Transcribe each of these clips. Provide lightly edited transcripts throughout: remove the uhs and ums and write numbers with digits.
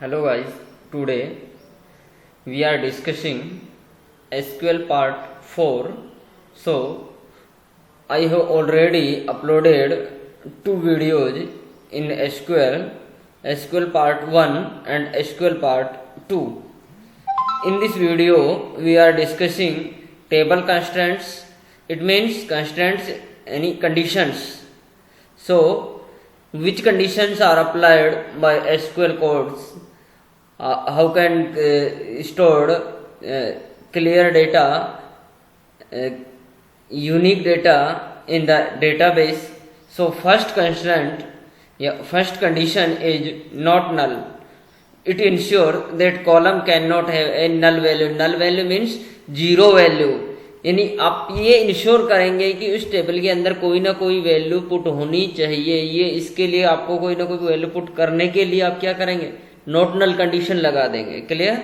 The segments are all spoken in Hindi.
Hello guys, today we are discussing SQL part 4. So I have already uploaded two videos in SQL part 1 and SQL part 2. In this video we are discussing table constraints. It means constraints, any conditions. So which conditions are applied by SQL codes, how can store clear data, unique data in the database. So first condition is not null. It ensures that column cannot have a null value. Null value means zero value. यानी आप ये इंश्योर करेंगे कि उस टेबल के अंदर कोई ना कोई वैल्यू पुट होनी चाहिए। ये इसके लिए आपको कोई ना कोई वैल्यू पुट करने के लिए आप क्या करेंगे, नॉट नल कंडीशन लगा देंगे। क्लियर?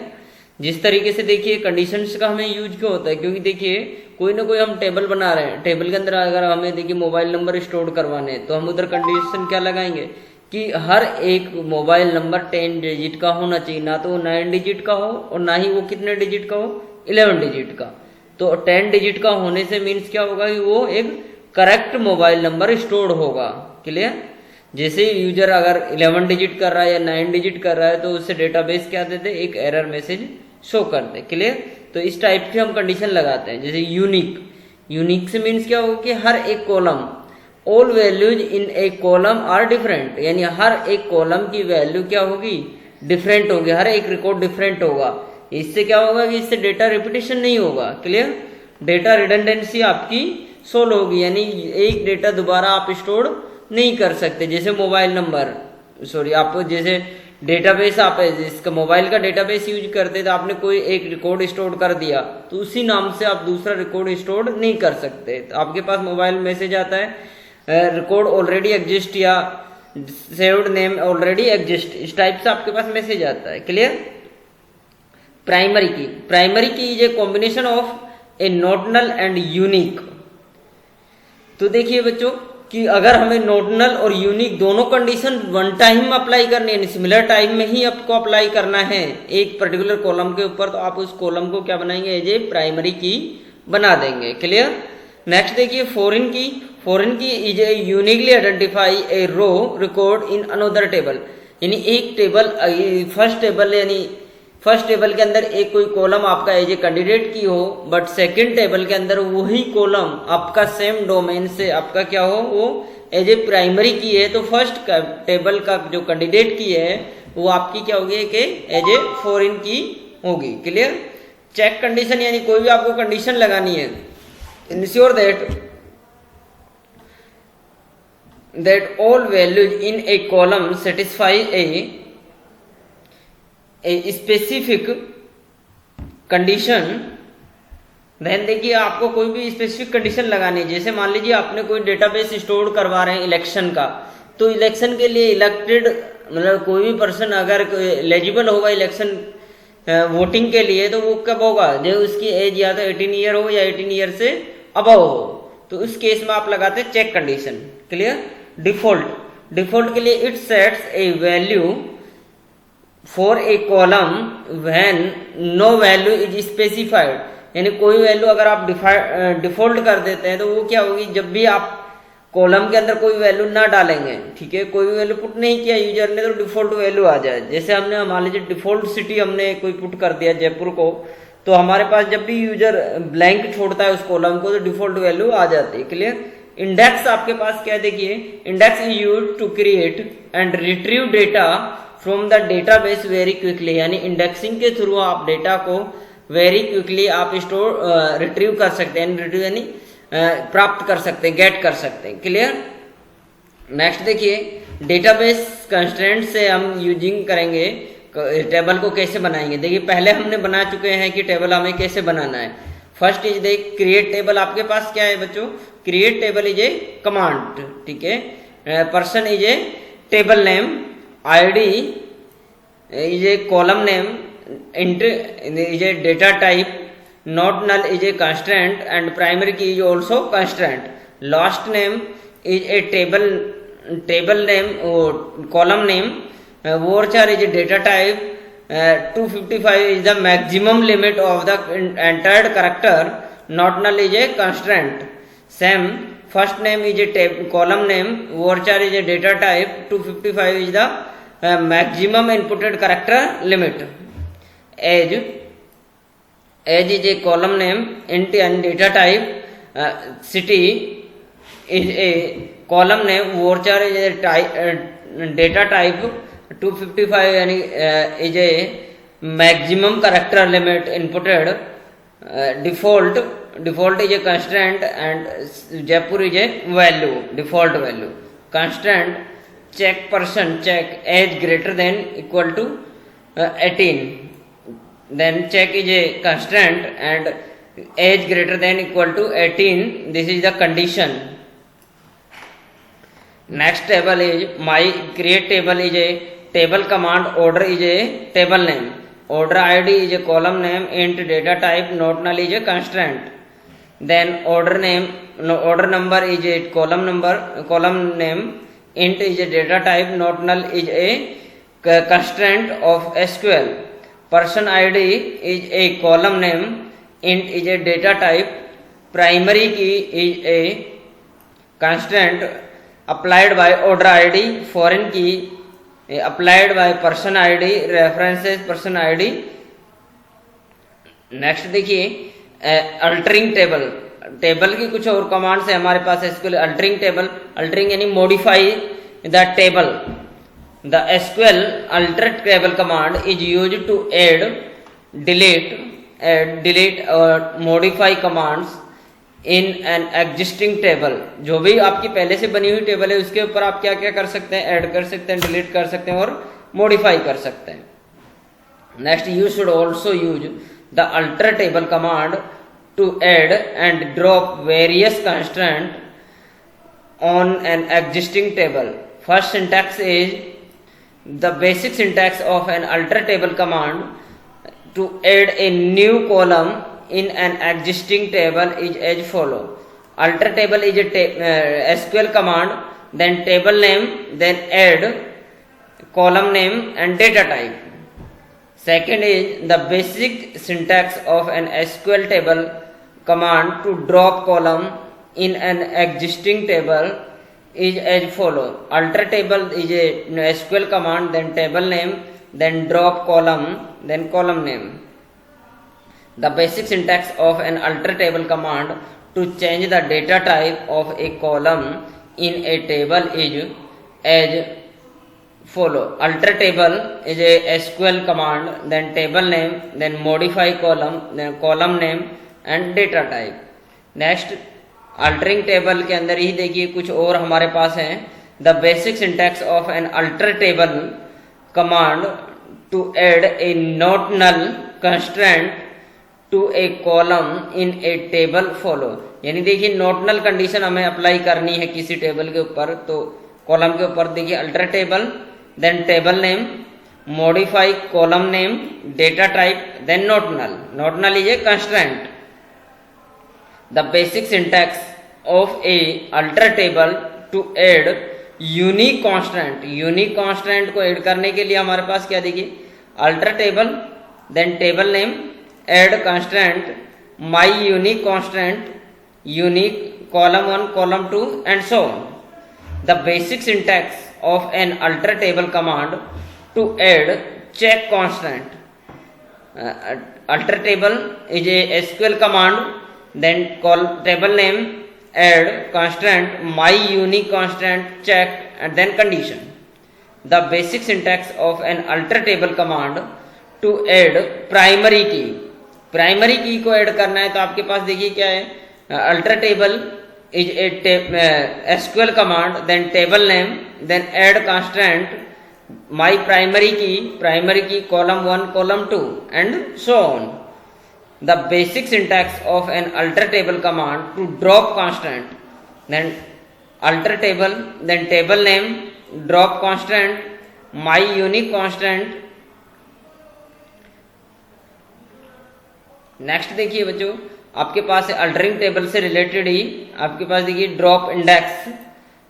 जिस तरीके से देखिए कंडीशंस का हमें यूज क्यों होता है, क्योंकि देखिए कोई ना कोई हम टेबल बना रहे हैं, टेबल के अंदर अगर हमें देखिए मोबाइल नंबर स्टोर करवाने हैं तो हम उधर कंडीशन क्या लगाएंगे कि हर एक मोबाइल नंबर 10 डिजिट का होना चाहिए, ना तो वो 9 डिजिट का हो और ना ही वो कितने डिजिट का हो, 11 डिजिट का। तो 10 डिजिट का होने से मीन्स क्या होगा कि वो एक करेक्ट मोबाइल नंबर स्टोर होगा। क्लियर? जैसे यूजर अगर 11 डिजिट कर रहा है या 9 डिजिट कर रहा है तो उससे डेटाबेस क्या देते, एक एरर मैसेज शो करते। क्लियर? तो इस टाइप की हम कंडीशन लगाते हैं। जैसे यूनिक से मीन्स क्या होगा कि हर एक column, all values in a column are different, यानी हर एक कॉलम की वैल्यू क्या होगी, डिफरेंट होगी, हर एक रिकॉर्ड डिफरेंट होगा। इससे क्या होगा कि इससे डेटा रिपीटेशन नहीं होगा। क्लियर? डेटा रिडंडेंसी आपकी सोल्व होगी, यानी एक डेटा दोबारा आप स्टोर नहीं कर सकते। जैसे मोबाइल नंबर, आप जैसे डेटाबेस आप इसका मोबाइल का डेटाबेस यूज करते तो आपने कोई एक रिकॉर्ड स्टोर कर दिया तो उसी नाम से आप दूसरा रिकॉर्ड स्टोर नहीं कर सकते। तो आपके पास मोबाइल मैसेज आता है रिकॉर्ड ऑलरेडी एग्जिस्ट या सेव्ड नेम ऑलरेडी एग्जिस्ट, इस टाइप से आपके पास मैसेज आता है। Clear? Primary key is a combination of a not null and unique. तो देखिए बच्चों कि अगर हमें नॉट नल और यूनिक दोनों कंडीशन वन टाइम अप्लाई करनी है, सिमिलर टाइम में ही आपको अप्लाई करना है एक पर्टिकुलर कॉलम के ऊपर, तो आप उस कॉलम को क्या बनाएंगे, एज ए प्राइमरी की बना देंगे। क्लियर? नेक्स्ट देखिए foreign key is a uniquely identify a row record in another table, यानी एक टेबल फर्स्ट टेबल के अंदर एक कोई कॉलम आपका एज ए कैंडिडेट की हो, बट सेकंड टेबल के अंदर वही कॉलम आपका सेम डोमेन से आपका क्या हो, वो एज ए प्राइमरी की है, तो फर्स्ट टेबल का जो कैंडिडेट की है वो आपकी क्या होगी कि एज ए फॉरेन की होगी। क्लियर? चेक कंडीशन, यानी कोई भी आपको कंडीशन लगानी है, ensure that all values in a column satisfy a specific condition. Then देखिए आपको कोई भी स्पेसिफिक कंडीशन लगानी है। जैसे मान लीजिए आपने कोई डेटाबेस स्टोर करवा रहे हैं इलेक्शन का, तो इलेक्शन के लिए इलेक्टेड मतलब कोई भी पर्सन अगर एलिजिबल होगा इलेक्शन वोटिंग के लिए, तो वो कब होगा, जो उसकी एज या तो 18 ईयर हो या 18 ईयर से अबव हो, तो उस केस में आप लगाते हैं चेक कंडीशन। क्लियर? डिफॉल्ट के लिए it sets a value for a column when no value is specified, यानी कोई वैल्यू अगर आप डिफॉल्ट कर देते हैं तो वो क्या होगी, जब भी आप कॉलम के अंदर कोई वैल्यू ना डालेंगे, ठीक है, कोई भी वैल्यू पुट नहीं किया यूजर ने, तो डिफॉल्ट वैल्यू आ जाए। जैसे हमने मान लीजिए डिफॉल्ट सिटी हमने कोई पुट कर दिया जयपुर को, तो हमारे पास जब भी यूजर ब्लैंक छोड़ता है उस कॉलम को तो डिफॉल्ट वैल्यू आ जाती है। क्लियर? इंडेक्स आपके पास क्या देखिए, index is used to create and retrieve data from the database very quickly, यानी इंडेक्सिंग के थ्रू आप डेटा को वेरी क्विकली आप स्टोर रिट्रीव कर सकते हैं, रिट्रीव यानी प्राप्त कर सकते हैं, गेट कर सकते हैं। क्लियर? नेक्स्ट देखिए डेटाबेस कंस्ट्रेंट से हम यूजिंग करेंगे टेबल को कैसे बनाएंगे। देखिए पहले हमने बना चुके हैं कि टेबल हमें कैसे बनाना है। फर्स्ट इज देख क्रिएट टेबल। आपके पास क्या है बच्चों, create table is A command, ठीक है। Person is a table name, ID is a column name, int is a data type, not null is a constraint, and primary key is also constraint. Last name is a table name or column name, varchar is a data type. 255 is the maximum limit of the entered character. Not null is a constraint. Same, first name is a column name. Varchar is a data type. 255 is the maximum inputted character limit. Age is a column name. Int and data type. City is a column name. Varchar is a data type. 255 is a maximum character limit inputted. Default is a constraint and Jaipur is a value, default value. Constraint check person check age greater than equal to 18. Then check is a constraint and age greater than equal to 18. This is the condition. Next table is my create table is a table command. Order is a table name. Order ID is a column name. Int data type. Not null is a constraint. Then order number is a column name. Int is a data type. Not null is a constraint of SQL. Person ID is a column name. Int is a data type. Primary key is a constraint applied by order ID. Foreign key applied by person ID. References person ID. Next देखिए अल्टरिंग टेबल की कुछ और कमांड्स है हमारे पास एसक्यूएल अल्टरिंग टेबल. अल्टरिंग यानी modify the table. The SQL alter table command is used to delete और modify commands in an existing table. जो भी आपकी पहले से बनी हुई टेबल है उसके ऊपर आप क्या क्या कर सकते हैं, ऐड कर सकते हैं, डिलीट कर सकते हैं और मॉडिफाई कर सकते हैं. Next you should also use the alter table command to add and drop various constraints on an existing table. First syntax is the basic syntax of an alter table command to add a new column in an existing table is as follow. Alter table is a SQL command, then table name, then add column name and data type. Second is the basic syntax of an SQL table command to drop column in an existing table is as follow. Alter table is a SQL command, then table name, then drop column, then column name. The basic syntax of an alter table command to change the data type of a column in a table is as follow. Alter table is a SQL command, then table name, then modify column, then column name and data type. Next altering table के अंदर ही देखिए कुछ और हमारे पास हैं. The basic syntax of an alter table command to add a not null constraint to a column in a table follow. यानी देखिए नॉट नल कंडीशन हमें अप्लाई करनी है किसी टेबल के ऊपर, तो कॉलम के ऊपर देखिए alter table, then table name, modify column name, data type, then not null. Not null is a constraint. The basic syntax of a alter table to add unique constant. Unique constant को ऐड करने के लिए हमारे पास क्या देखिए alter table, then table name, add constant, my unique constant, unique column 1, column 2 and so on. The basic syntax of an alter table command to add check constant. Alter table is a SQL command, then call table name, add constant, my unique constant, check and then condition. The basic syntax of an alter table command to add primary key. Primary की को ऐड करना है तो आपके पास देखिए क्या है, alter table is a SQL command, then table name, then add constant, my primary key column 1, column 2 and so on. The basic syntax of an alter table command to drop constant, then alter table, then table name, drop constant, my unique constant. Next देखिए बच्चों आपके पास अल्टरिंग टेबल से रिलेटेड ही आपके पास देखिए drop index,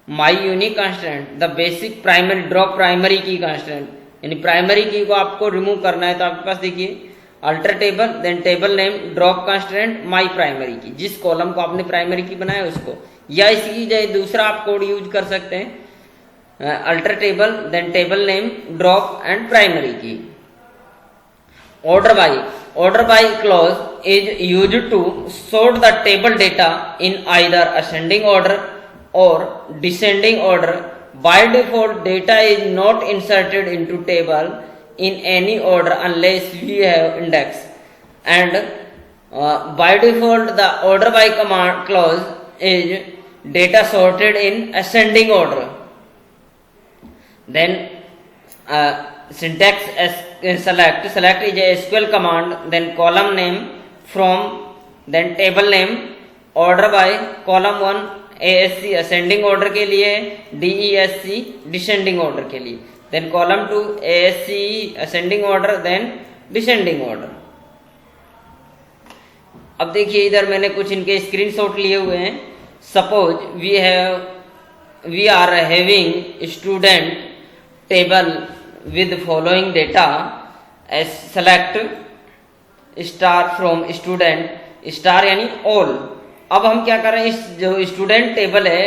my unique constant, the basic primary drop primary की कांस्टेंट, यानी प्राइमरी की को आपको रिमूव करना है तो आपके पास देखिए alter table, then table name, drop constraint, my primary key, जिस कॉलम को आपने प्राइमरी की बनाया उसको, या इसकी जगह दूसरा आप कोड यूज कर सकते हैं alter table, then table name, drop and primary key. order by clause is used to sort the table data in either ascending order or descending order. By default, data is not inserted into table in any order unless we have index, and by default the order by command clause is data sorted in ascending order. Then syntax select is a SQL command, then column name from, then table name, order by column 1 ASC ascending order के लिए, DESC descending order के लिए, then column 2 ASC ascending order, then descending order। अब देखिए इधर मैंने कुछ इनके स्क्रीनशॉट लिए हुए हैं। Suppose we are having student table with following data as select star from student star यानी all। अब हम क्या करें, इस जो स्टूडेंट टेबल है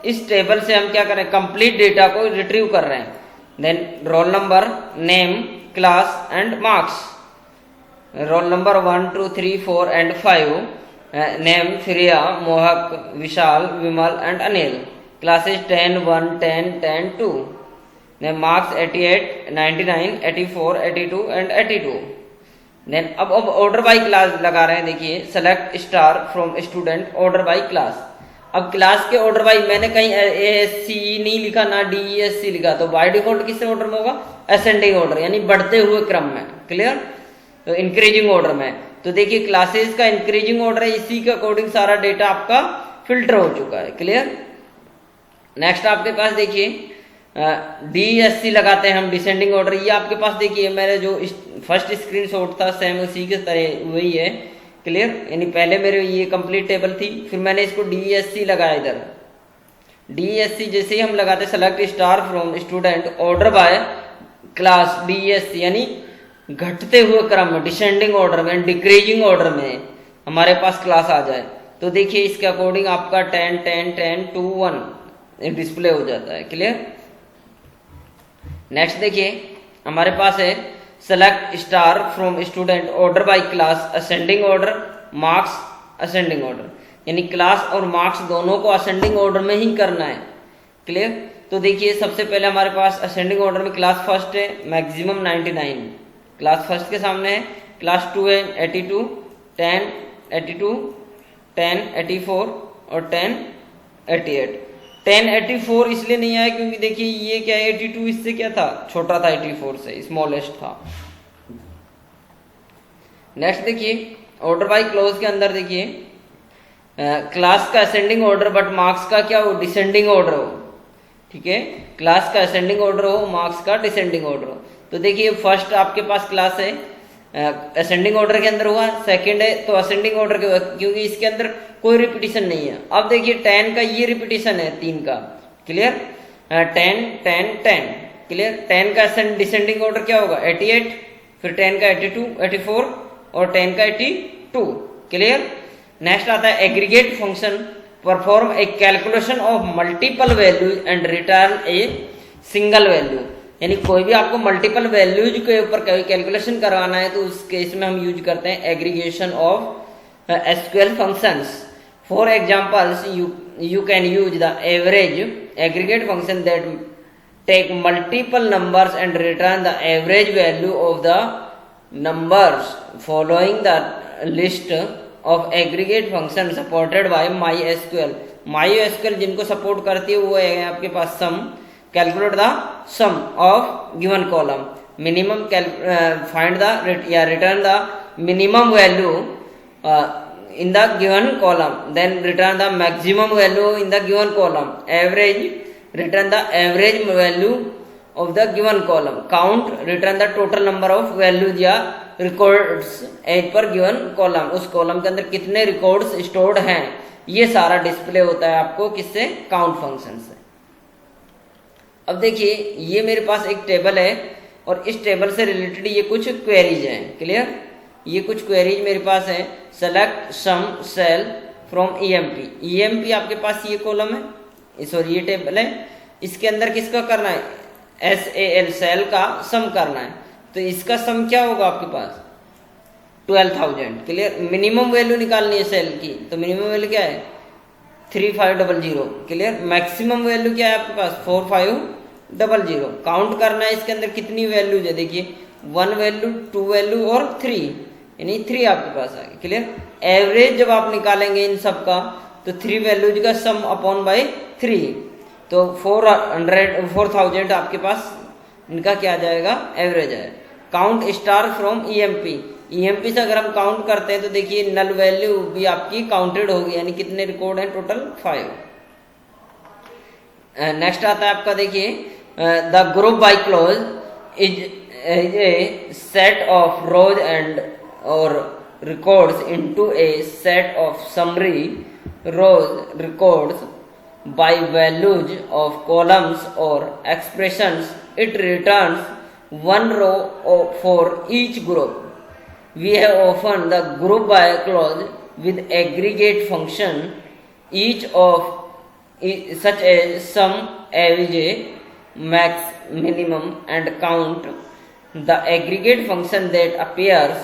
इस टेबल से हम क्या करें, कंप्लीट डेटा को रिट्रीव कर रहे हैं। Then roll number, name, class and marks, roll number 1 2 3 4 and 5, name Priya, Mohak, Vishal, Vimal and Anil, classes 10 1 10 10 2, marks 88 99 84 82 and 82। Then अब ऑर्डर बाय क्लास लगा रहे हैं। देखिए select star from student order by class. अब क्लास के ऑर्डर बाय मैंने कहीं ASC नहीं लिखा ना DESC लिखा, तो बाय डिफॉल्ट किससे ऑर्डर में होगा, असेंडिंग ऑर्डर यानी बढ़ते हुए क्रम में। क्लियर, तो इंक्रीजिंग ऑर्डर में। तो देखिए क्लासेस का इंक्रीजिंग ऑर्डर है, इसी के अकॉर्डिंग सारा डेटा आपका फिल्टर हो चुका है। क्लियर, नेक्स्ट आपके पास देखिए DESC लगाते हैं हम, डिसेंडिंग ऑर्डर। ये आपके पास देखिए मेरे जो फर्स्ट स्क्रीनशॉट था सेम उसी के तरह वही है। क्लियर, यानी पहले मेरे ये कंप्लीट टेबल थी, फिर मैंने इसको DESC लगाया इधर। DESC जैसे ही हम लगाते select star from student order by class DESC यानी घटते हुए क्रम में, डिसेंडिंग ऑर्डर में, डिक्रीजिंग ऑर्डर में हमारे पास क्लास आ जाए। तो देखिए इसके अकॉर्डिंग आपका 10 10 10 2 1 डिस्प्ले हो जाता है। क्लियर, नेक्स्ट देखिए हमारे पास है select star from student order by class ascending order, marks ascending order, यानी क्लास और मार्क्स दोनों को असेंडिंग ऑर्डर में ही करना है। क्लियर, तो देखिए सबसे पहले हमारे पास असेंडिंग ऑर्डर में क्लास फर्स्ट है मैक्सिमम 99, क्लास फर्स्ट के सामने है, क्लास 2 है 82 10 82 10 84 और 10 88। 1084 इसलिए नहीं आया क्योंकि देखिए ये क्या है 82 इससे क्या था, छोटा था, 84 से स्मॉलेस्ट था। नेक्स्ट देखिए ऑर्डर बाय क्लोज के अंदर देखिए क्लास का असेंडिंग ऑर्डर बट मार्क्स का क्या हो, डिसेंडिंग ऑर्डर हो। ठीक है, क्लास का असेंडिंग ऑर्डर हो, मार्क्स का डिसेंडिंग ऑर्डर हो। तो देखिए फर्स्ट आपके पास क्लास है असेंडिंग ऑर्डर के अंदर हुआ, सेकंड है तो असेंडिंग ऑर्डर के, क्योंकि इसके अंदर कोई रिपीटिशन नहीं है। अब देखिए 10 का ये रिपीटिशन है 3 का। क्लियर, 10 10 10। क्लियर, 10 का डिसेंडिंग ऑर्डर क्या होगा 88, फिर 10 का 82 84 और 10 का 82। क्लियर, नेक्स्ट आता है aggregate function perform a calculation of multiple value and return a single value, यानी कोई भी आपको मल्टीपल वैल्यूज के ऊपर कैलकुलेशन करवाना है तो उस केस में हम यूज करते हैं aggregation of SQL functions. For examples you can use the average aggregate function that take multiple numbers and return the average value of the numbers following the list of aggregate function supported by MySQL। MySQL जिनको सपोर्ट करती है वो है आपके पास sum, calculate the sum of given column, minimum find the या return the minimum value in the given column, then return the maximum value in the given column, average return the average value of the given column, count return the total number of values या records as per given column, उस कॉलम के अंदर कितने रिकॉर्ड्स स्टोर्ड हैं ये सारा डिस्प्ले होता है आपको किससे, काउंट फंक्शन से। अब देखिए ये मेरे पास एक टेबल है और इस टेबल से रिलेटेड ये कुछ क्वेरीज हैं। क्लियर, ये कुछ क्वेरीज मेरे पास है। Select sum sal from EMP. EMP आपके पास ये कॉलम है, सॉरी ये टेबल है, इसके अंदर किसका करना है, SAL सेल का सम करना है। तो इसका सम क्या होगा आपके पास 12,000। क्लियर, मिनिमम वैल्यू निकालनी है सेल की, तो मिनिमम वैल्यू क्या है 3500। क्लियर, मैक्सिमम वैल्यू क्या है आपके पास 4500। काउंट करना है इसके अंदर कितनी वैल्यूज है, देखिए 1 वैल्यू, 2 वैल्यू और 3, यानी 3 आपके पास आ गए। क्लियर, एवरेज जब आप निकालेंगे इन सब का तो 3 वैल्यूज का सम अपॉन बाई 3, तो 4000 आपके पास इनका क्या आ जाएगा, एवरेज है। Count star from EMP. EMP से अगर हम काउंट करते हैं तो देखिए नल वैल्यू भी आपकी काउंटेड होगी, यानी कितने रिकॉर्ड हैं टोटल 5। नेक्स्ट आता है आपका, देखिए the group by close is a set of rose and और records into a set of summary rows records by values of columns or expressions. It returns one row for each group. We have often the group by clause with aggregate function, each of such as sum, average, max, minimum and count. The aggregate function that appears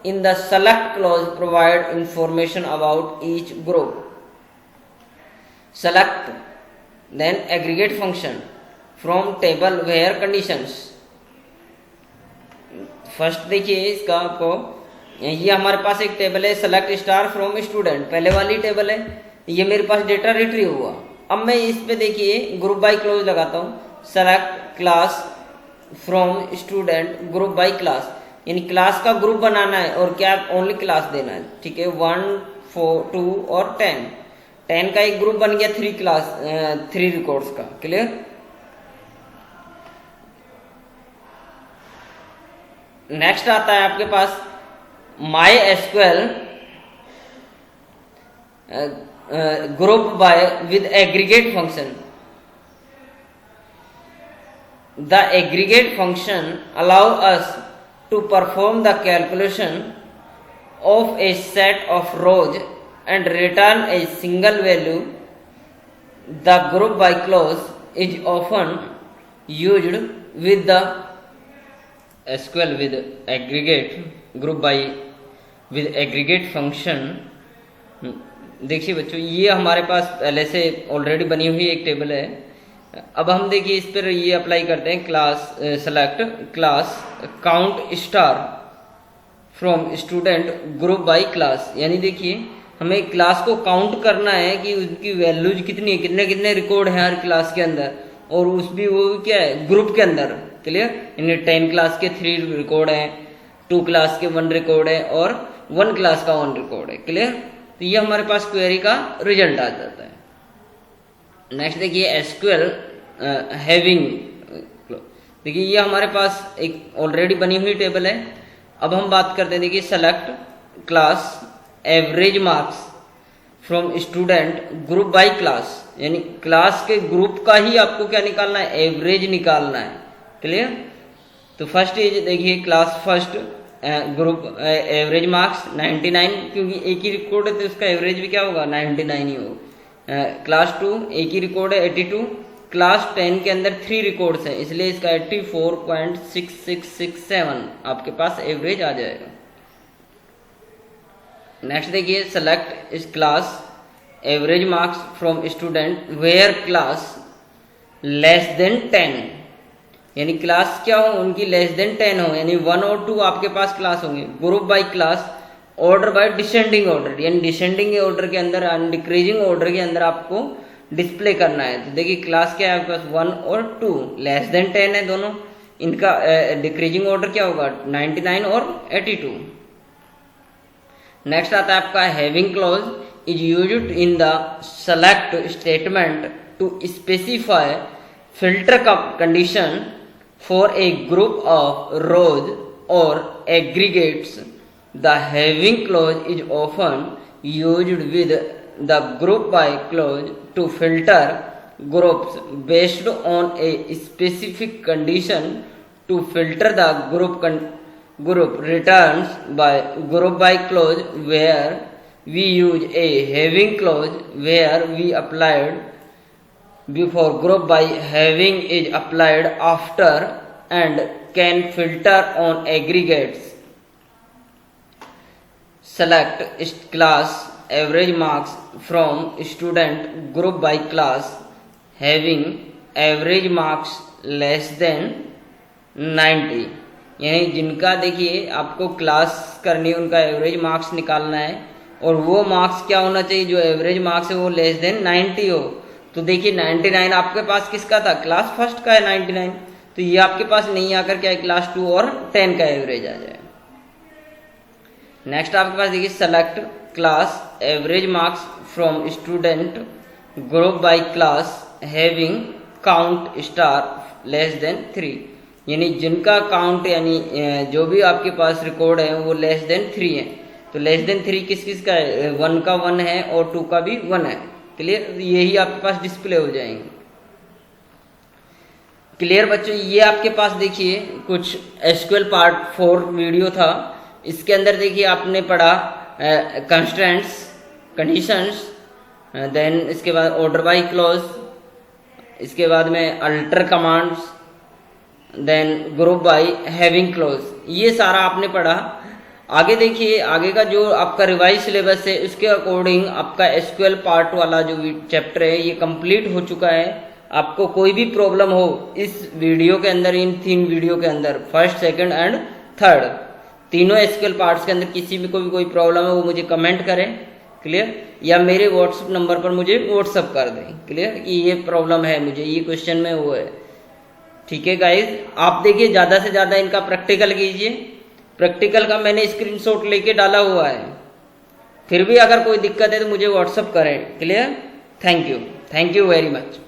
in the select clause provide information about each group. Select, then aggregate function from table where conditions. First देखिए इसका आपको, ये हमारे पास एक टेबल है सेलेक्ट स्टार फ्रॉम स्टूडेंट, पहले वाली टेबल है, ये मेरे पास डेटा रिट्रीव हुआ। अब मैं इस पे देखिए ग्रुप बाय क्लोज लगाता हूँ, select class from student group by class, यानी क्लास का ग्रुप बनाना है और क्या ओनली क्लास देना है। ठीक है, 1, 4, 2 और 10 का एक ग्रुप बन गया 3 रिकॉर्ड्स का। क्लियर, नेक्स्ट आता है आपके पास MySQL group by with aggregate function. The aggregate function allow us to perform the calculation of a set of rows and return a single value. The group by clause is often used with the SQL with aggregate group by with aggregate function. देखिए बच्चों, ये हमारे पास पहले से ऑलरेडी बनी हुई एक टेबल है। अब हम देखिए इस पर ये अप्लाई करते हैं, class select class count star from student group by class, यानी देखिए हमें क्लास को काउंट करना है कि उसकी वैल्यूज कितनी है, कितने कितने रिकॉर्ड हैं हर क्लास के अंदर, और उस भी वो क्या है ग्रुप के अंदर। क्लियर, यानी 10 क्लास के 3 रिकॉर्ड हैं, 2 क्लास के 1 रिकॉर्ड है और 1 क्लास का 1 रिकॉर्ड है। क्लियर, तो ये हमारे पास क्वेरी का रिजल्ट आ जाता है। नेक्स्ट देखिए एसक्यूएल हैविंग, देखिए ये हमारे पास एक ऑलरेडी बनी हुई टेबल है। अब हम बात करते हैं, देखिए select class average marks from student group by class, यानी क्लास के ग्रुप का ही आपको क्या निकालना है, एवरेज निकालना है। क्लियर, तो फर्स्ट ये देखिए class first group average marks 99, क्योंकि एक ही रिकॉर्ड है तो उसका एवरेज भी क्या होगा 99 ही होगा। क्लास 2 एक ही रिकॉर्ड है 82, क्लास 10 के अंदर 3 रिकॉर्ड्स हैं इसलिए इसका 84.6667 आपके पास एवरेज आ जाएगा। नेक्स्ट देखिए सेलेक्ट इस class average marks from student where class less than 10, यानी क्लास क्या हो उनकी लेस देन 10 हो, यानी 1 और 2 आपके पास क्लास होंगे। Group by class order by descending order, यानी डिसेंडिंग ऑर्डर के अंदर डिक्रीजिंग ऑर्डर के अंदर आपको डिस्प्ले करना है। तो देखिए क्लास क्या है आपके पास 1 और 2, लेस देन 10 है दोनों, इनका डिक्रीजिंग ऑर्डर क्या होगा 99 और 82। नेक्स्ट आता है आपका having clause is used in the select statement to specify filter condition for a group of rows और aggregates. The having clause is often used with the group by clause to filter groups based on a specific condition to filter the group returns by group by clause where we use a having clause where we applied before group by having is applied after and can filter on aggregates. Select class average marks from student group by class having average marks less than 90, यानी जिनका देखिए आपको क्लास करनी है उनका एवरेज मार्क्स निकालना है और वो मार्क्स क्या होना चाहिए, जो एवरेज मार्क्स है वो लेस देन 90 हो। तो देखिए 99 आपके पास किसका था, क्लास फर्स्ट का है 99, तो ये आपके पास नहीं आकर क्या है क्लास 2 और 10 का एवरेज आ जाए। नेक्स्ट आपके पास देखिए select class average marks from student group by class having count star less than 3, यानी जिनका काउंट यानी जो भी आपके पास रिकॉर्ड है वो लेस देन 3 है। तो लेस देन 3 किस किस का है, 1 का 1 है और 2 का भी 1 है। क्लियर, यही आपके पास डिस्प्ले हो जाएंगे। क्लियर बच्चों, ये आपके पास देखिए कुछ एसक्यूएल पार्ट 4 वीडियो था, इसके अंदर देखिए आपने पढ़ा कंस्ट्रेंट्स, कंडीशंस, देन इसके बाद ऑर्डर बाय क्लॉज, इसके बाद में alter commands, then group by having clause, ये सारा आपने पढ़ा। आगे देखिए आगे का जो आपका रिवाइज सिलेबस है उसके अकॉर्डिंग आपका एसक्यूएल पार्ट वाला जो चैप्टर है ये कंप्लीट हो चुका है। आपको कोई भी प्रॉब्लम हो इस वीडियो के अंदर, इन 3 वीडियो के अंदर, फर्स्ट, सेकंड एंड थर्ड, तीनों एसक्यूएल पार्ट्स के अंदर किसी भी कोई प्रॉब्लम है वो मुझे कमेंट करें, क्लियर, या मेरे व्हाट्सएप नंबर पर मुझे व्हाट्सएप कर दें, क्लियर, कि ये प्रॉब्लम है मुझे, ये क्वेश्चन में वो है। ठीक है गाइज, आप देखिए ज़्यादा से ज़्यादा इनका प्रैक्टिकल कीजिए। प्रैक्टिकल का मैंने स्क्रीनशॉट लेके डाला हुआ है, फिर भी अगर कोई दिक्कत है तो मुझे व्हाट्सएप करें, clear. Thank you very much.